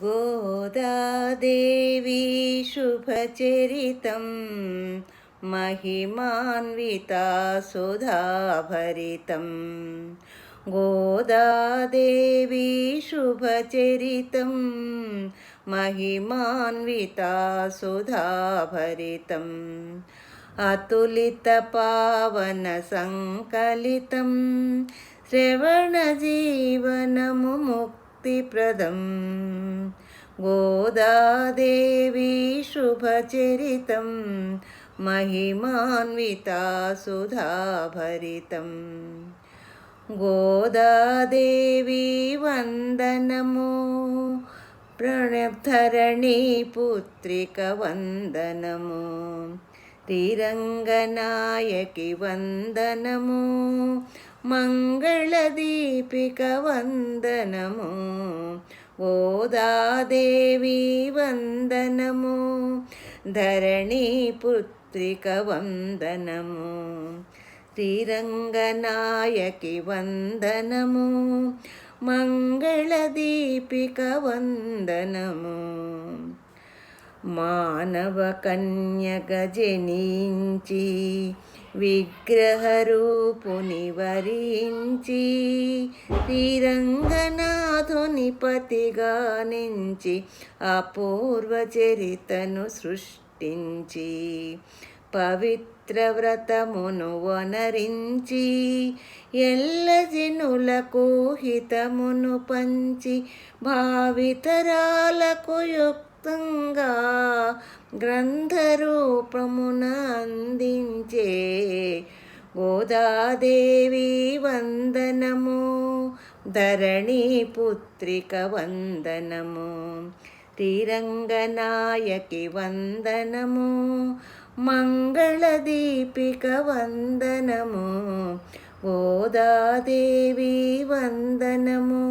गोदादेवी शुभचरितं महिमान्विता सुधाभरितं गोदादेवी शुभचरितं महिमान्विता सुधाभरितम् अतुलितपावनसङ्कलितं श्रवणजीवनमु मुक्तिप्रदं गोदादेवी शुभचरितं महिमान्विता सुधाभरितं गोदादेवी वन्दनमो प्रणधरणी पुत्रिक वन्दनमो శ్రీరంగనాయకి వందనము మంగళదీపిక వందనము గోదాదేవి వందనము ధరణీ పుత్రిక వందనము శ్రీరంగనాయకి వందనము మంగళదీపిక వందనము మానవ కన్యక జనించి విగ్రహరూపుని వరించి శ్రీరంగనాథుని పతిగా నించి అపూర్వ చరితను సృష్టించి పవిత్ర వ్రతమును వనరించి ఎల్ల జనులకు హితమును పంచి భావితరాలకు యుక్తంగా గ్రంథరూపమున అందించే గోదాదేవి వందనము ధరణీ పుత్రిక వందనము శ్రీరంగనాయకి వందనము మంగళదీపిక వందనము గోదాదేవి వందనము.